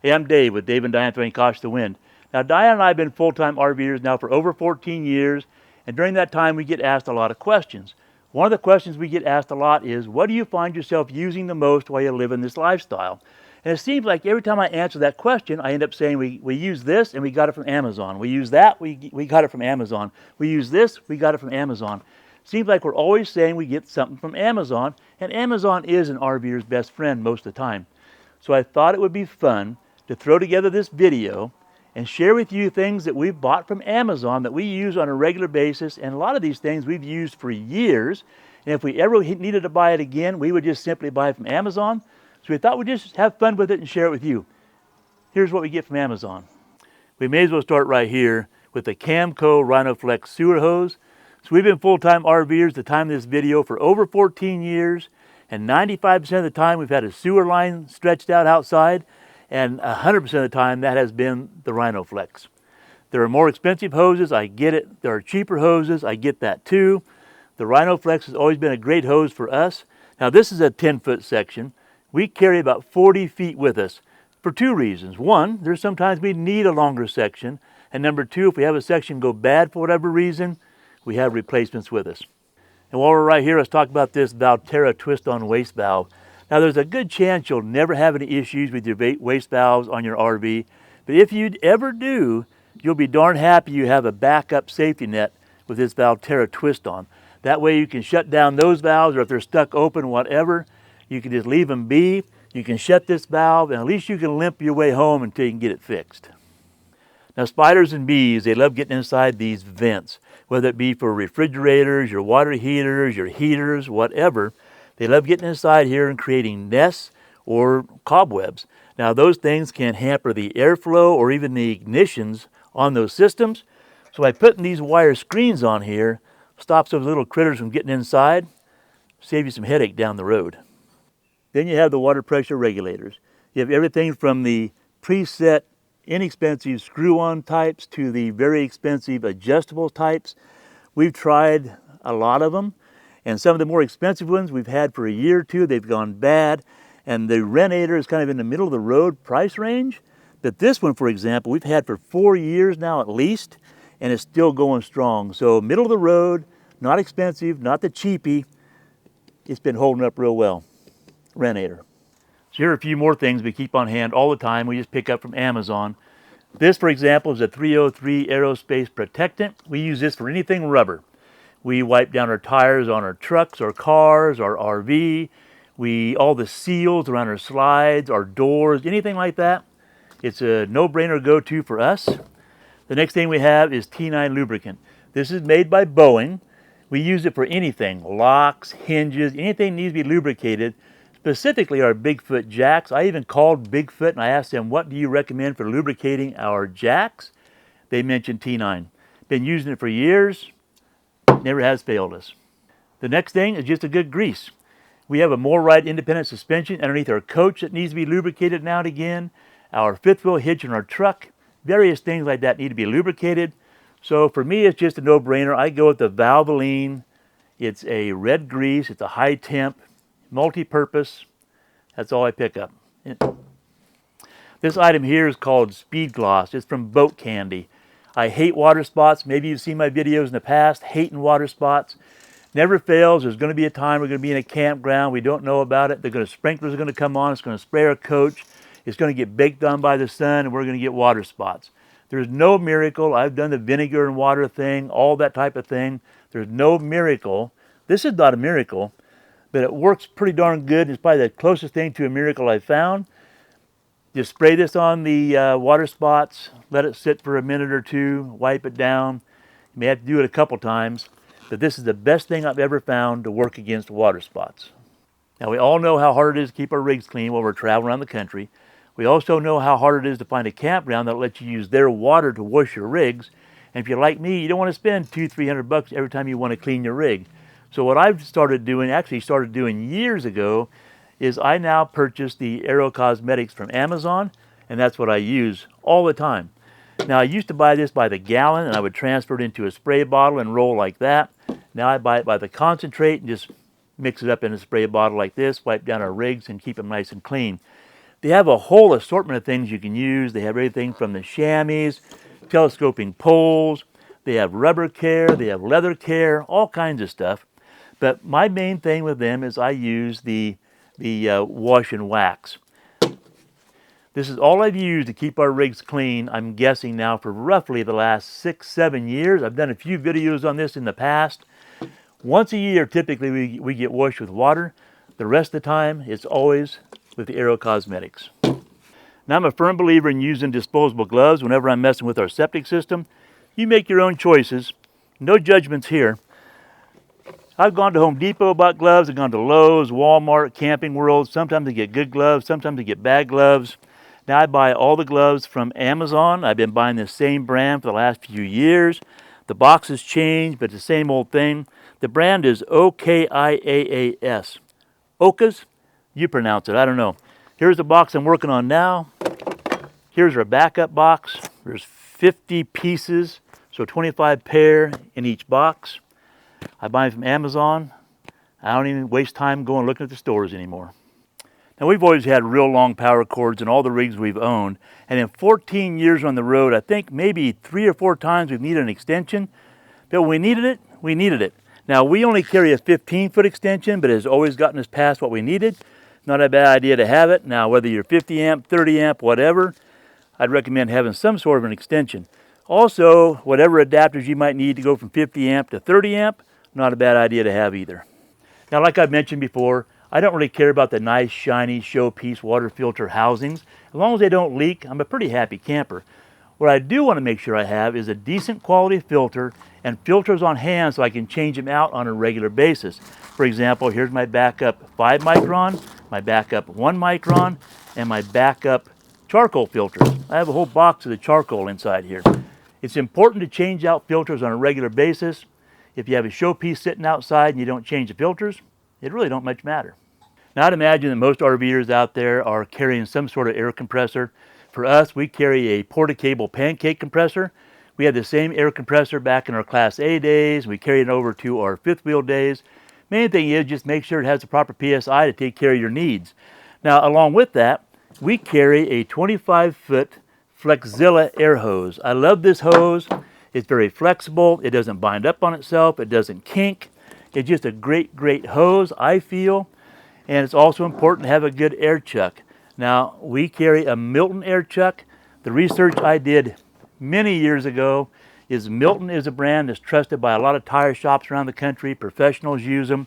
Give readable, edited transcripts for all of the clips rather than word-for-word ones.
Hey, I'm Dave with Dave and Diane throwing caution to the wind. Now, Diane and I have been full-time RVers now for over 14 years, and during that time we get asked a lot of questions. One of the questions we get asked a lot is, what do you find yourself using the most while you live in this lifestyle? And it seems like every time I answer that question, I end up saying we use this and we got it from Amazon. We use that, we got it from Amazon. We use this, we got it from Amazon. Seems like we're always saying we get something from Amazon, and Amazon is an RVer's best friend most of the time. So I thought it would be fun to throw together this video and share with you things that we've bought from Amazon that we use on a regular basis, and a lot of these things we've used for years, and if we ever needed to buy it again, we would just simply buy it from Amazon. So we thought we'd just have fun with it and share it with you. Here's what we get from Amazon. We may as well start right here with the KOBO RhinoFlex sewer hose. So we've been full-time RVers at the time of this video for over 14 years, and 95% of the time we've had a sewer line stretched out outside, and 100% of the time that has been the RhinoFlex. There are more expensive hoses, I get it. There are cheaper hoses, I get that too. The RhinoFlex has always been a great hose for us. Now this is a 10-foot section. We carry about 40 feet with us for two reasons. One, there's sometimes we need a longer section, and number two, if we have a section go bad for whatever reason, we have replacements with us. And while we're right here, let's talk about this Valterra twist-on waste valve. Now there's a good chance you'll never have any issues with your waste valves on your RV, but if you ever do, you'll be darn happy you have a backup safety net with this Valterra twist-on. That way you can shut down those valves, or if they're stuck open, whatever, you can just leave them be. You can shut this valve, and at least you can limp your way home until you can get it fixed. Now spiders and bees, they love getting inside these vents, whether it be for refrigerators, your water heaters, your heaters, whatever. They love getting inside here and creating nests or cobwebs. Now those things can hamper the airflow or even the ignitions on those systems. So by putting these wire screens on here, stops those little critters from getting inside, save you some headache down the road. Then you have the water pressure regulators. You have everything from the preset inexpensive screw-on types to the very expensive adjustable types. We've tried a lot of them, and some of the more expensive ones we've had for a year or two, they've gone bad, and the Renator is kind of in the middle of the road price range. But this one, for example, we've had for 4 years now at least, and it's still going strong. So middle of the road, not expensive, not the cheapie, it's been holding up real well. Renator. So here are a few more things we keep on hand all the time. We just pick up from Amazon. This, for example, is a 303 aerospace protectant. We use this for anything rubber. We wipe down our tires on our trucks, our cars, our RV. All the seals around our slides, our doors, anything like that. It's a no-brainer go-to for us. The next thing we have is T9 lubricant. This is made by Boeing. We use it for anything, locks, hinges, anything needs to be lubricated. Specifically our Bigfoot jacks. I even called Bigfoot and I asked them, what do you recommend for lubricating our jacks? They mentioned T9. Been using it for years, never has failed us. The next thing is just a good grease. We have a MoreRide independent suspension underneath our coach that needs to be lubricated now and again. Our fifth wheel hitch in our truck, various things like that need to be lubricated. So for me, it's just a no-brainer. I go with the Valvoline. It's a red grease, it's a high temp, multi-purpose. That's all I pick up. This item here is called Speed Gloss. It's from Boat Candy. I hate water spots. Maybe you've seen my videos in the past, hating water spots. Never fails. There's going to be a time we're going to be in a campground. We don't know about it. Sprinklers are going to come on. It's going to spray our coach. It's going to get baked on by the sun, and we're going to get water spots. There's no miracle. I've done the vinegar and water thing, all that type of thing. There's no miracle. This is not a miracle, but it works pretty darn good. It's probably the closest thing to a miracle I've found. Just spray this on the water spots, let it sit for a minute or two, wipe it down. You may have to do it a couple times, but this is the best thing I've ever found to work against water spots. Now we all know how hard it is to keep our rigs clean while we're traveling around the country. We also know how hard it is to find a campground that'll let you use their water to wash your rigs. And if you're like me, you don't want to spend $200-300 every time you want to clean your rig. So what I've started doing years ago, is I now purchase the Aero Cosmetics from Amazon, and that's what I use all the time. Now I used to buy this by the gallon, and I would transfer it into a spray bottle and roll like that. Now I buy it by the concentrate and just mix it up in a spray bottle like this, wipe down our rigs and keep them nice and clean. They have a whole assortment of things you can use. They have everything from the chamois, telescoping poles, they have rubber care, they have leather care, all kinds of stuff. But my main thing with them is I use the wash and wax. This is all I've used to keep our rigs clean, I'm guessing now for roughly the last 6-7 years. I've done a few videos on this in the past. Once a year, typically, we get washed with water. The rest of the time, it's always with the Aero Cosmetics. Now, I'm a firm believer in using disposable gloves whenever I'm messing with our septic system. You make your own choices. No judgments here. I've gone to Home Depot about gloves. I've gone to Lowe's, Walmart, Camping World. Sometimes I get good gloves. Sometimes I get bad gloves. Now, I buy all the gloves from Amazon. I've been buying the same brand for the last few years. The box has changed, but it's the same old thing. The brand is OKIAAS. Okas? You pronounce it, I don't know. Here's the box I'm working on now. Here's our backup box. There's 50 pieces, so 25 pair in each box. I buy them from Amazon. I don't even waste time going looking at the stores anymore. Now, we've always had real long power cords in all the rigs we've owned, and in 14 years on the road, I think maybe 3 or 4 times we've needed an extension. But when we needed it, we needed it. Now, we only carry a 15-foot extension, but it has always gotten us past what we needed. Not a bad idea to have it. Now, whether you're 50 amp, 30 amp, whatever, I'd recommend having some sort of an extension. Also, whatever adapters you might need to go from 50 amp to 30 amp, not a bad idea to have either. Now, like I've mentioned before, I don't really care about the nice, shiny, showpiece water filter housings. As long as they don't leak, I'm a pretty happy camper. What I do want to make sure I have is a decent quality filter and filters on hand so I can change them out on a regular basis. For example, here's my backup 5 micron, my backup 1 micron, and my backup charcoal filters. I have a whole box of the charcoal inside here. It's important to change out filters on a regular basis. If you have a showpiece sitting outside and you don't change the filters, it really don't much matter. Now, I'd imagine that most RVers out there are carrying some sort of air compressor. For us, we carry a Porta-Cable pancake compressor. We had the same air compressor back in our Class A days. We carried it over to our fifth wheel days. Main thing is just make sure it has the proper PSI to take care of your needs. Now, along with that, we carry a 25-foot Flexzilla air hose. I love this hose. It's very flexible. It doesn't bind up on itself. It doesn't kink. It's just a great, great hose, I feel. And it's also important to have a good air chuck. Now, we carry a Milton air chuck. The research I did many years ago is Milton is a brand that's trusted by a lot of tire shops around the country. Professionals use them.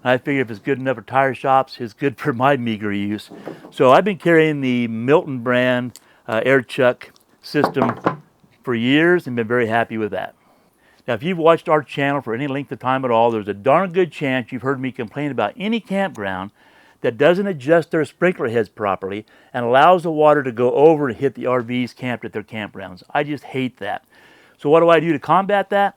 And I figure if it's good enough for tire shops, it's good for my meager use. So I've been carrying the Milton brand air chuck system for years and been very happy with that. Now, if you've watched our channel for any length of time at all, there's a darn good chance you've heard me complain about any campground that doesn't adjust their sprinkler heads properly and allows the water to go over and hit the RVs camped at their campgrounds. I just hate that. So what do I do to combat that?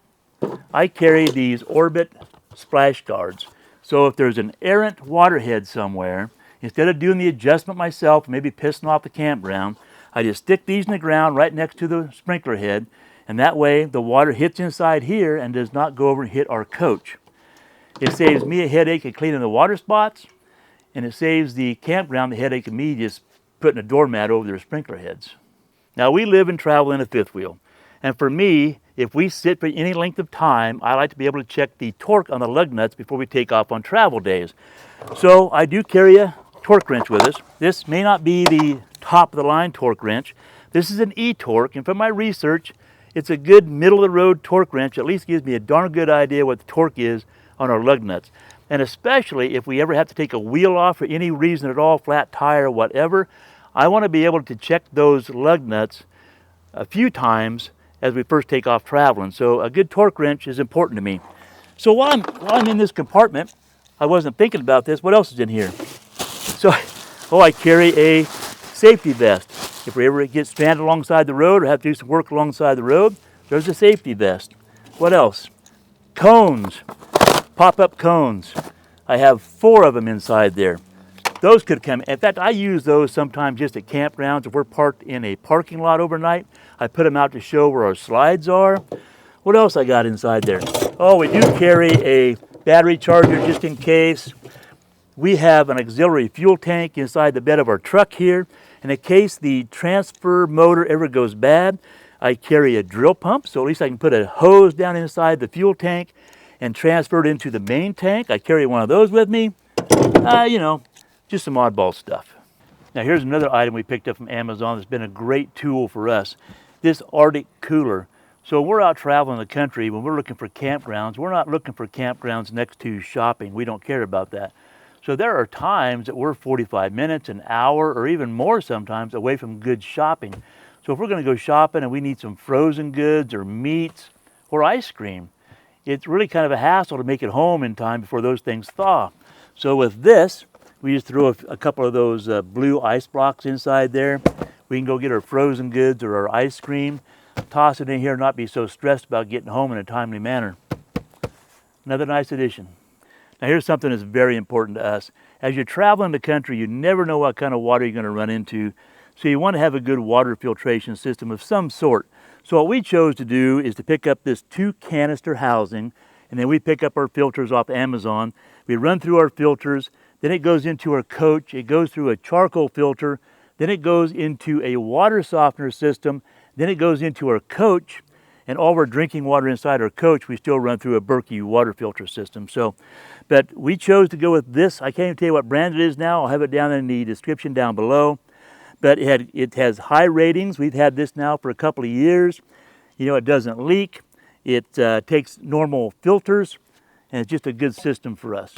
I carry these Orbit splash guards. So if there's an errant water head somewhere, instead of doing the adjustment myself, maybe pissing off the campground, I just stick these in the ground right next to the sprinkler head, and that way the water hits inside here and does not go over and hit our coach. It saves me a headache of cleaning the water spots, and it saves the campground the headache of me just putting a doormat over their sprinkler heads. Now, we live and travel in a fifth wheel, and for me, if we sit for any length of time, I like to be able to check the torque on the lug nuts before we take off on travel days. So I do carry a torque wrench with us. This may not be the top of the line torque wrench. This is an E-torque, and from my research, it's a good middle-of-the-road torque wrench. At least gives me a darn good idea what the torque is on our lug nuts. And especially if we ever have to take a wheel off for any reason at all, flat tire or whatever, I want to be able to check those lug nuts a few times as we first take off traveling. So a good torque wrench is important to me. So while I'm in this compartment, I wasn't thinking about this. What else is in here? So, I carry a safety vest. If we ever get stranded alongside the road or have to do some work alongside the road, there's a safety vest. What else? Cones, pop-up cones. I have 4 of them inside there. Those could come, in fact, I use those sometimes just at campgrounds. If we're parked in a parking lot overnight, I put them out to show where our slides are. What else I got inside there? Oh, we do carry a battery charger just in case. We have an auxiliary fuel tank inside the bed of our truck here. And in case the transfer motor ever goes bad, I carry a drill pump, so at least I can put a hose down inside the fuel tank and transfer it into the main tank. I carry one of those with me. You know, just some oddball stuff. Now here's another item we picked up from Amazon that's been a great tool for us. This Arctic cooler. So we're out traveling the country, when we're looking for campgrounds, we're not looking for campgrounds next to shopping. We don't care about that. So there are times that we're 45 minutes, an hour, or even more sometimes away from good shopping. So if we're going to go shopping and we need some frozen goods or meats or ice cream, it's really kind of a hassle to make it home in time before those things thaw. So with this, we just throw a couple of those blue ice blocks inside there. We can go get our frozen goods or our ice cream, toss it in here, and not be so stressed about getting home in a timely manner. Another nice addition. Now here's something that's very important to us. As you're traveling the country, you never know what kind of water you're going to run into. So you want to have a good water filtration system of some sort. So what we chose to do is to pick up this 2 canister housing, and then we pick up our filters off Amazon. We run through our filters, then it goes into our coach, it goes through a charcoal filter, then it goes into a water softener system, then it goes into our coach, and all of our drinking water inside our coach, we still run through a Berkey water filter system. So, but we chose to go with this. I can't even tell you what brand it is now. I'll have it down in the description down below. But it has high ratings. We've had this now for a couple of years. You know, it doesn't leak. It takes normal filters, and it's just a good system for us.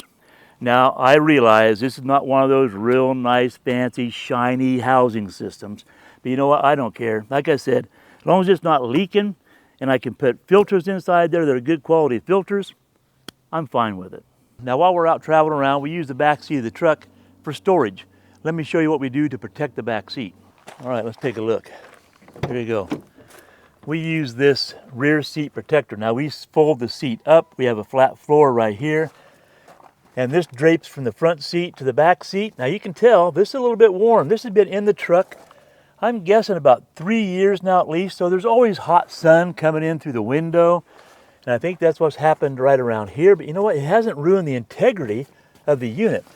Now, I realize this is not one of those real nice, fancy, shiny housing systems. But you know what? I don't care. Like I said, as long as it's not leaking and I can put filters inside there that are good quality filters, I'm fine with it. Now, while we're out traveling around, we use the back seat of the truck for storage. Let me show you what we do to protect the back seat. All right, let's take a look. Here you go. We use this rear seat protector. Now we fold the seat up. We have a flat floor right here. And this drapes from the front seat to the back seat. Now you can tell this is a little bit warm. This has been in the truck, I'm guessing about 3 years now at least. So there's always hot sun coming in through the window. And I think that's what's happened right around here. But you know what? It hasn't ruined the integrity of the unit.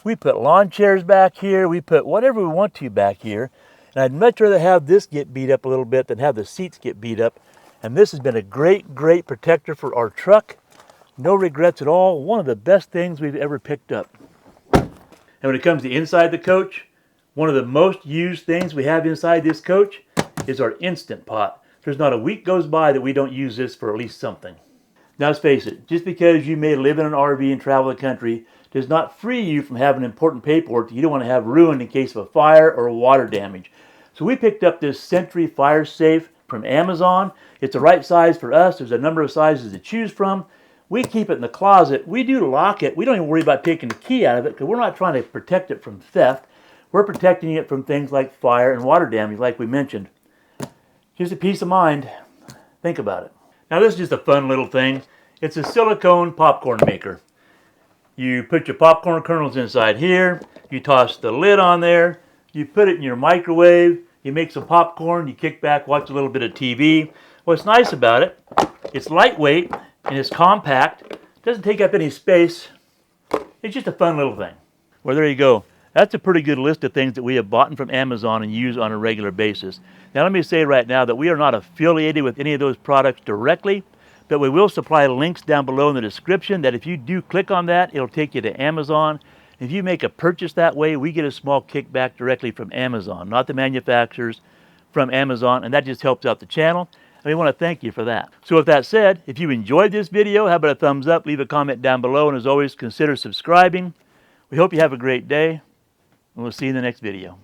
We put lawn chairs back here. We put whatever we want to back here. And I'd much rather have this get beat up a little bit than have the seats get beat up. And this has been a great, great protector for our truck. No regrets at all. One of the best things we've ever picked up. And when it comes to inside the coach, one of the most used things we have inside this coach is our Instant Pot. There's not a week goes by that we don't use this for at least something. Now let's face it, just because you may live in an RV and travel the country does not free you from having important paperwork that you don't want to have ruined in case of a fire or water damage. So we picked up this Sentry Fire Safe from Amazon. It's the right size for us. There's a number of sizes to choose from. We keep it in the closet. We do lock it. We don't even worry about taking the key out of it because we're not trying to protect it from theft. We're protecting it from things like fire and water damage, like we mentioned. Just a peace of mind. Think about it. Now this is just a fun little thing. It's a silicone popcorn maker. You put your popcorn kernels inside here, you toss the lid on there, you put it in your microwave, you make some popcorn, you kick back, watch a little bit of TV. What's nice about it, it's lightweight and it's compact, doesn't take up any space. It's just a fun little thing. Well, there you go. That's a pretty good list of things that we have bought from Amazon and use on a regular basis. Now let me say right now that we are not affiliated with any of those products directly, but we will supply links down below in the description that if you do click on that, it'll take you to Amazon. If you make a purchase that way, we get a small kickback directly from Amazon, not the manufacturers, from Amazon, and that just helps out the channel. And we want to thank you for that. So with that said, if you enjoyed this video, how about a thumbs up, leave a comment down below, and as always, consider subscribing. We hope you have a great day, and we'll see you in the next video.